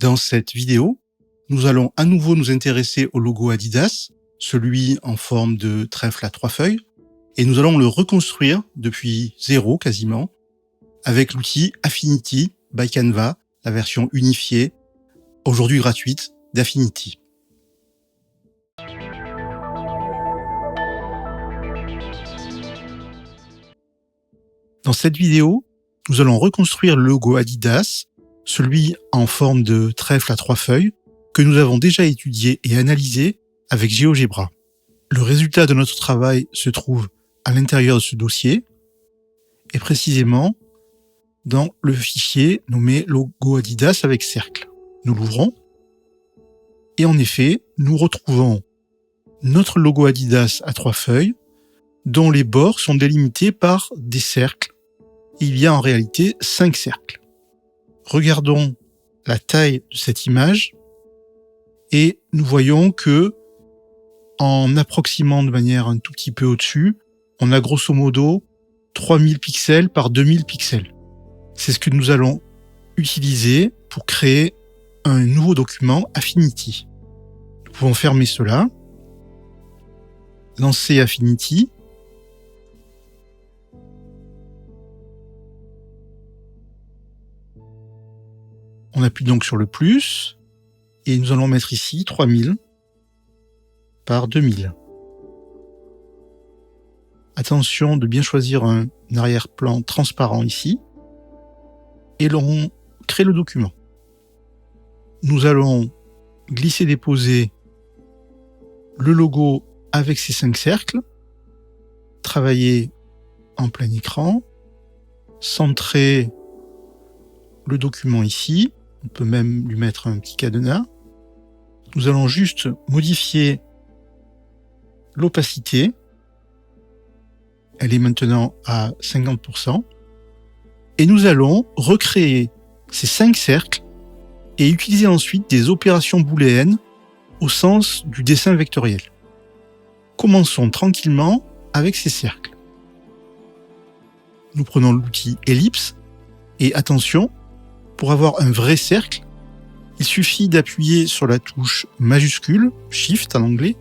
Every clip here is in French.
Dans cette vidéo, nous allons à nouveau nous intéresser au logo Adidas, celui en forme de trèfle à 3 feuilles, et nous allons le reconstruire depuis zéro quasiment, avec l'outil Affinity by Canva, la version unifiée, aujourd'hui gratuite, d'Affinity. Dans cette vidéo, nous allons reconstruire le logo Adidas, celui en forme de trèfle à 3 feuilles, que nous avons déjà étudié et analysé avec GeoGebra. Le résultat de notre travail se trouve à l'intérieur de ce dossier, et précisément dans le fichier nommé logo Adidas avec cercle. Nous l'ouvrons, et en effet, nous retrouvons notre logo Adidas à 3 feuilles, dont les bords sont délimités par des cercles. Il y a en réalité 5 cercles. Regardons la taille de cette image et nous voyons que, en approximant de manière un tout petit peu au-dessus, on a grosso modo 3000 pixels par 2000 pixels. C'est ce que nous allons utiliser pour créer un nouveau document Affinity. Nous pouvons fermer cela, lancer Affinity, on appuie donc sur le plus, et nous allons mettre ici 3000 par 2000. Attention de bien choisir un arrière-plan transparent ici, et l'on crée le document. Nous allons glisser-déposer le logo avec ces 5 cercles, travailler en plein écran, centrer le document ici. On peut même lui mettre un petit cadenas. Nous allons juste modifier l'opacité. Elle est maintenant à 50%. Et nous allons recréer ces 5 cercles et utiliser ensuite des opérations booléennes au sens du dessin vectoriel. Commençons tranquillement avec ces cercles. Nous prenons l'outil ellipse et attention, pour avoir un vrai cercle, il suffit d'appuyer sur la touche majuscule, Shift en anglais,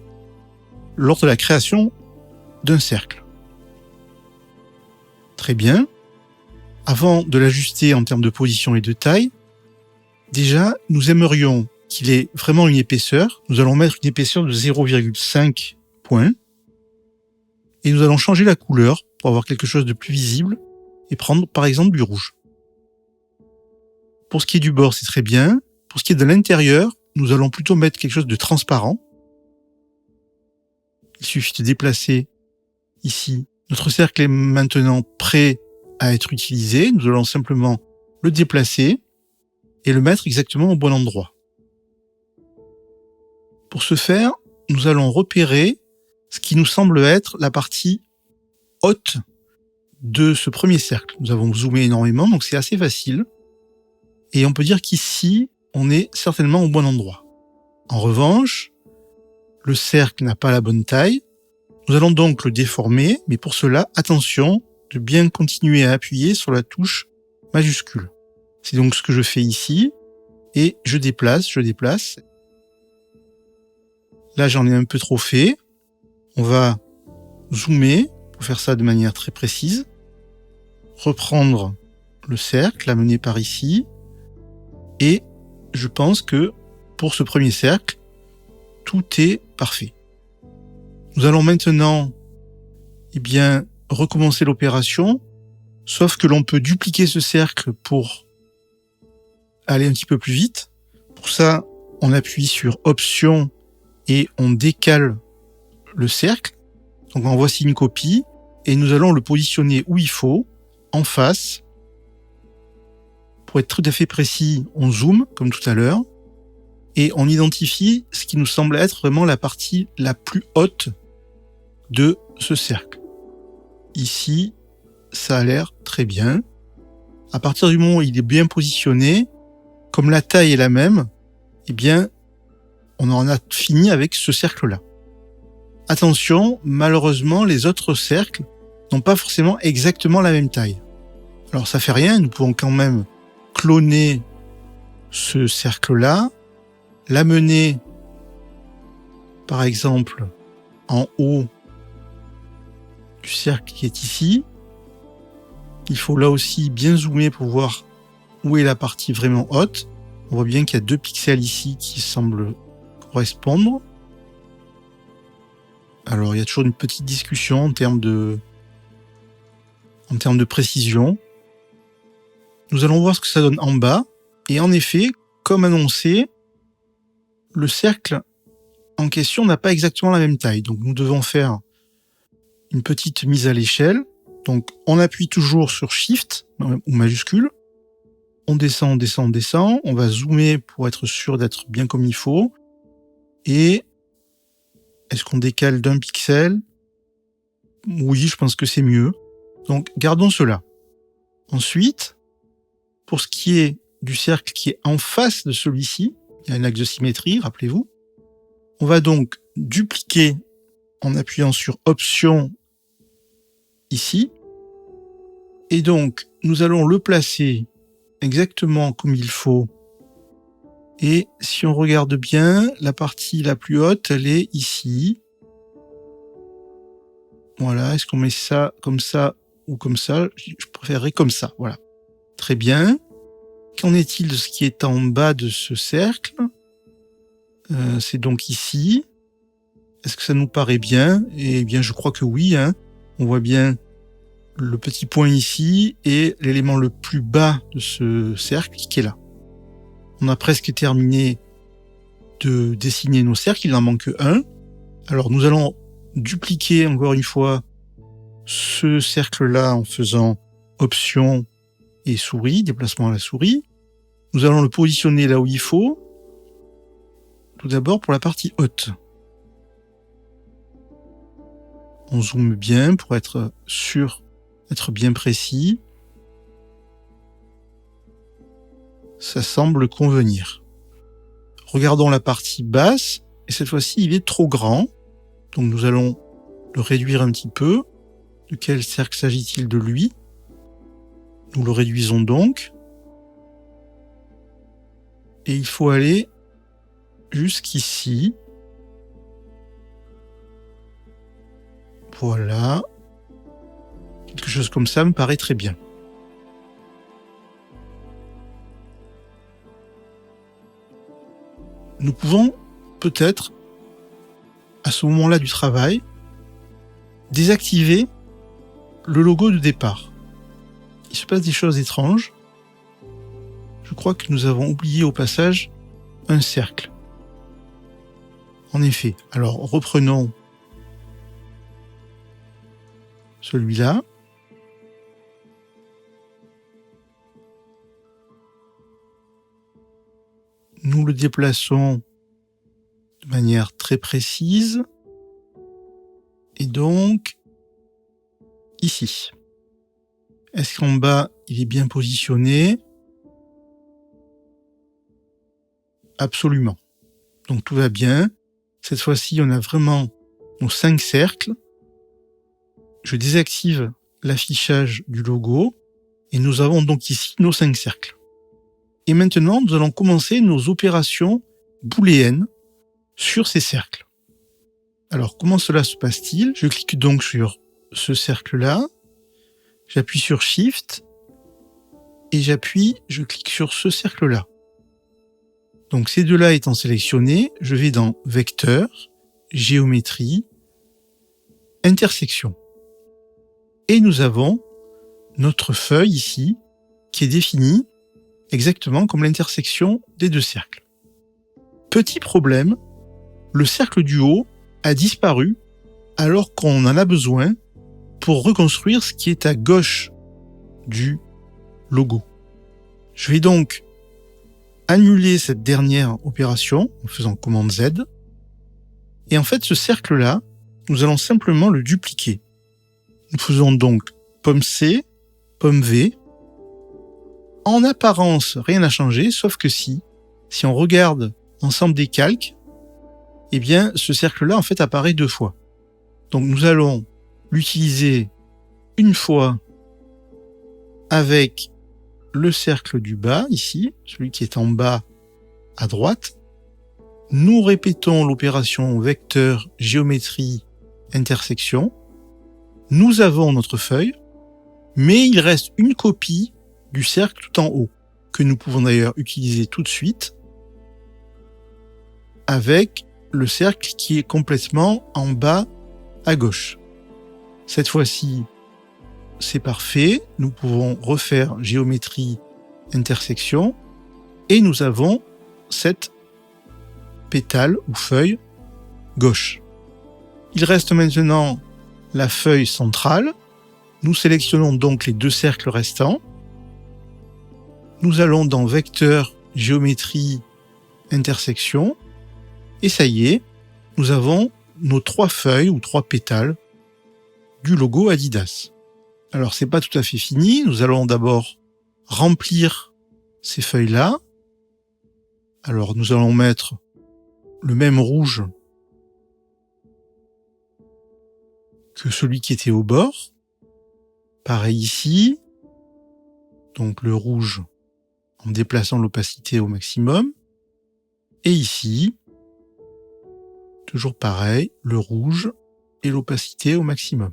lors de la création d'un cercle. Très bien. Avant de l'ajuster en termes de position et de taille, déjà, nous aimerions qu'il ait vraiment une épaisseur. Nous allons mettre une épaisseur de 0,5 points. Et nous allons changer la couleur pour avoir quelque chose de plus visible et prendre par exemple du rouge. Pour ce qui est du bord, c'est très bien. Pour ce qui est de l'intérieur, nous allons plutôt mettre quelque chose de transparent. Il suffit de déplacer ici. Notre cercle est maintenant prêt à être utilisé. Nous allons simplement le déplacer et le mettre exactement au bon endroit. Pour ce faire, nous allons repérer ce qui nous semble être la partie haute de ce premier cercle. Nous avons zoomé énormément, donc c'est assez facile. Et on peut dire qu'ici, on est certainement au bon endroit. En revanche, le cercle n'a pas la bonne taille. Nous allons donc le déformer, mais pour cela, attention de bien continuer à appuyer sur la touche majuscule. C'est donc ce que je fais ici, et je déplace. Là, j'en ai un peu trop fait. On va zoomer pour faire ça de manière très précise. Reprendre le cercle, l'amener par ici. Et je pense que pour ce premier cercle, tout est parfait. Nous allons maintenant recommencer l'opération, sauf que l'on peut dupliquer ce cercle pour aller un petit peu plus vite. Pour ça, on appuie sur Options et on décale le cercle. Donc en voici une copie et nous allons le positionner où il faut, en face. Pour être tout à fait précis, on zoome, comme tout à l'heure, et on identifie ce qui nous semble être vraiment la partie la plus haute de ce cercle. Ici, ça a l'air très bien. À partir du moment où il est bien positionné, comme la taille est la même, on en a fini avec ce cercle-là. Attention, malheureusement, les autres cercles n'ont pas forcément exactement la même taille. Alors ça fait rien, nous pouvons quand même cloner ce cercle-là, l'amener, par exemple, en haut du cercle qui est ici. Il faut là aussi bien zoomer pour voir où est la partie vraiment haute. On voit bien qu'il y a 2 pixels ici qui semblent correspondre. Alors, il y a toujours une petite discussion en termes de précision. Nous allons voir ce que ça donne en bas. Et en effet, comme annoncé, le cercle en question n'a pas exactement la même taille. Donc, nous devons faire une petite mise à l'échelle. Donc, on appuie toujours sur Shift ou majuscule. On descend, on descend, on descend. On va zoomer pour être sûr d'être bien comme il faut. Et est-ce qu'on décale d'1 pixel ? Oui, je pense que c'est mieux. Donc, gardons cela. Ensuite, pour ce qui est du cercle qui est en face de celui-ci, il y a un axe de symétrie, rappelez-vous. On va donc dupliquer en appuyant sur Option ici. Et donc, nous allons le placer exactement comme il faut. Et si on regarde bien, la partie la plus haute, elle est ici. Voilà, est-ce qu'on met ça ou comme ça ? Je préférerais comme ça, voilà. Très bien. Qu'en est-il de ce qui est en bas de ce cercle ? C'est donc ici. Est-ce que ça nous paraît bien ? Eh bien, je crois que oui. On voit bien le petit point ici et l'élément le plus bas de ce cercle qui est là. On a presque terminé de dessiner nos cercles, il en manque un. Alors nous allons dupliquer encore une fois ce cercle-là en faisant Option et souris, déplacement à la souris. Nous allons le positionner là où il faut. Tout d'abord pour la partie haute. On zoome bien pour être sûr d'être bien précis. Ça semble convenir. Regardons la partie basse, et cette fois-ci, il est trop grand. Donc nous allons le réduire un petit peu. De quel cercle s'agit-il de lui ? Nous le réduisons donc. Et il faut aller jusqu'ici. Voilà. Quelque chose comme ça me paraît très bien. Nous pouvons peut-être, à ce moment-là du travail, désactiver le logo de départ. Il se passe des choses étranges. Je crois que nous avons oublié au passage un cercle. En effet, alors reprenons celui-là. Nous le déplaçons de manière très précise. Et donc, ici. Est-ce qu'en bas, il est bien positionné ? Absolument. Donc tout va bien. Cette fois-ci, on a vraiment nos 5 cercles. Je désactive l'affichage du logo. Et nous avons donc ici nos 5 cercles. Et maintenant, nous allons commencer nos opérations booléennes sur ces cercles. Alors, comment cela se passe-t-il ? Je clique donc sur ce cercle-là, j'appuie sur Shift, et je clique sur ce cercle-là. Donc, ces deux-là étant sélectionnés, je vais dans Vecteur, Géométrie, Intersection. Et nous avons notre feuille ici, qui est définie exactement comme l'intersection des 2 cercles. Petit problème, le cercle du haut a disparu alors qu'on en a besoin pour reconstruire ce qui est à gauche du logo. Je vais donc annuler cette dernière opération en faisant commande Z. Et en fait, ce cercle-là, nous allons simplement le dupliquer. Nous faisons donc pomme C, pomme V. En apparence, rien n'a changé, sauf que si on regarde l'ensemble des calques, eh bien, ce cercle-là, en fait, apparaît 2 fois. Donc, nous allons l'utiliser une fois avec le cercle du bas, ici, celui qui est en bas à droite. Nous répétons l'opération vecteur, géométrie, intersection. Nous avons notre feuille, mais il reste une copie du cercle tout en haut, que nous pouvons d'ailleurs utiliser tout de suite avec le cercle qui est complètement en bas à gauche. Cette fois-ci, c'est parfait. Nous pouvons refaire géométrie, intersection, et nous avons cette pétale ou feuille gauche. Il reste maintenant la feuille centrale. Nous sélectionnons donc les deux cercles restants. Nous allons dans vecteur, géométrie, intersection, et ça y est, nous avons nos 3 feuilles ou 3 pétales du logo Adidas. Alors c'est pas tout à fait fini, nous allons d'abord remplir ces feuilles-là. Alors nous allons mettre le même rouge que celui qui était au bord. Pareil ici, donc le rouge en déplaçant l'opacité au maximum. Et ici, toujours pareil, le rouge et l'opacité au maximum.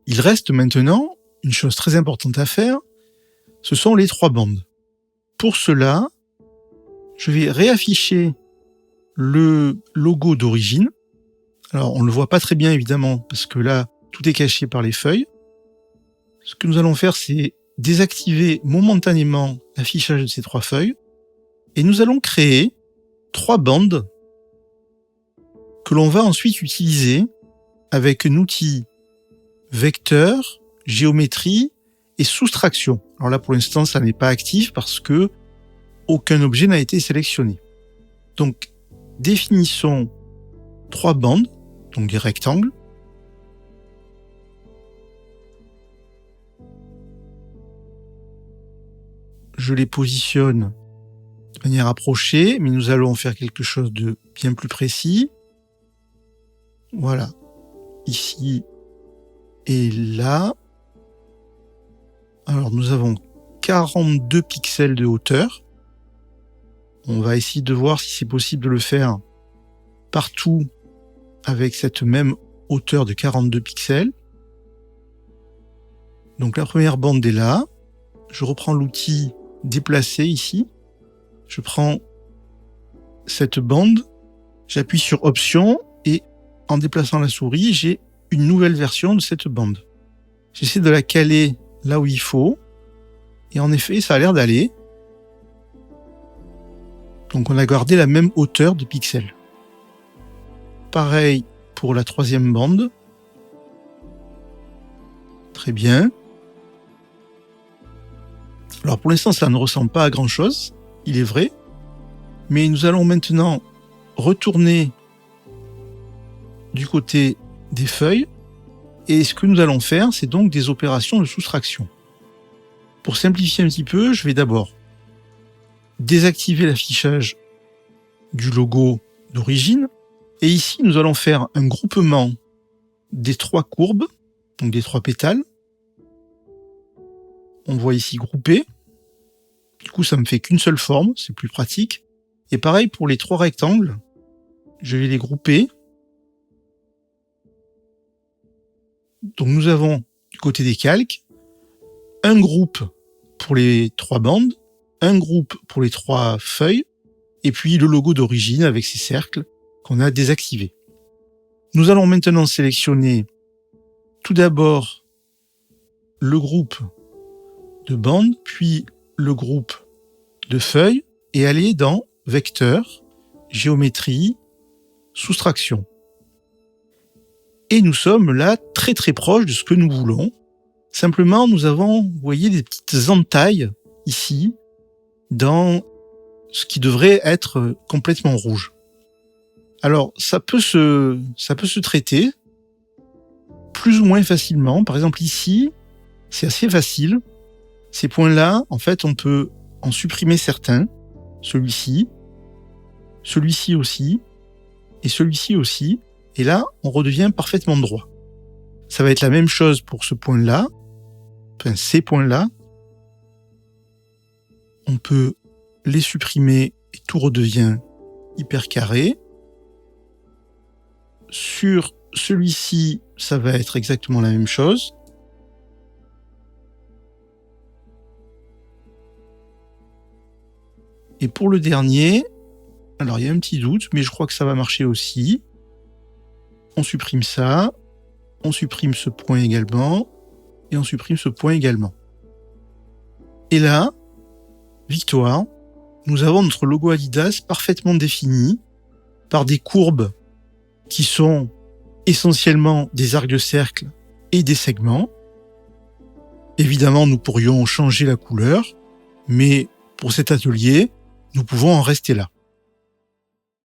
Il reste maintenant une chose très importante à faire, ce sont les 3 bandes. Pour cela, je vais réafficher le logo d'origine. Alors, on ne le voit pas très bien évidemment, parce que là, tout est caché par les feuilles. Ce que nous allons faire, c'est désactiver momentanément l'affichage de ces 3 feuilles, et nous allons créer 3 bandes que l'on va ensuite utiliser avec un outil vecteur, géométrie et soustraction. Alors là, pour l'instant, ça n'est pas actif parce que aucun objet n'a été sélectionné. Donc, définissons 3 bandes, donc des rectangles. Je les positionne de manière approchée, mais nous allons faire quelque chose de bien plus précis. Voilà, ici et là. Alors nous avons 42 pixels de hauteur. On va essayer de voir si c'est possible de le faire partout avec cette même hauteur de 42 pixels. Donc la première bande est là. Je reprends l'outil déplacer ici. Je prends cette bande, j'appuie sur option et en déplaçant la souris, j'ai une nouvelle version de cette bande. J'essaie de la caler là où il faut et en effet, ça a l'air d'aller. Donc on a gardé la même hauteur de pixels. Pareil pour la 3e bande. Très bien. Alors pour l'instant, ça ne ressemble pas à grand chose, il est vrai, mais nous allons maintenant retourner du côté des feuilles, et ce que nous allons faire, c'est donc des opérations de soustraction. Pour simplifier un petit peu, je vais d'abord désactiver l'affichage du logo d'origine, et ici nous allons faire un groupement des 3 courbes, donc des 3 pétales. On voit ici groupé. Du coup, ça me fait qu'une seule forme, c'est plus pratique. Et pareil pour les 3 rectangles, je vais les grouper. Donc nous avons du côté des calques un groupe pour les 3 bandes, un groupe pour les 3 feuilles, et puis le logo d'origine avec ses cercles qu'on a désactivés. Nous allons maintenant sélectionner tout d'abord le groupe de bandes, puis le groupe de feuilles, et aller dans vecteur, géométrie, soustraction. Et nous sommes là très très proches de ce que nous voulons. Simplement, nous avons, vous voyez, des petites entailles ici, dans ce qui devrait être complètement rouge. Alors, ça peut se traiter plus ou moins facilement. Par exemple, ici, c'est assez facile. Ces points-là, en fait, on peut en supprimer certains. Celui-ci aussi, et celui-ci aussi. Et là, on redevient parfaitement droit. Ça va être la même chose pour ce point-là. enfin ces points-là, on peut les supprimer et tout redevient hyper carré. Sur celui-ci, ça va être exactement la même chose. Et pour le dernier, alors il y a un petit doute, mais je crois que ça va marcher aussi. On supprime ça, on supprime ce point également, et on supprime ce point également. Et là, victoire, nous avons notre logo Adidas parfaitement défini par des courbes qui sont essentiellement des arcs de cercle et des segments. Évidemment, nous pourrions changer la couleur, mais pour cet atelier, nous pouvons en rester là.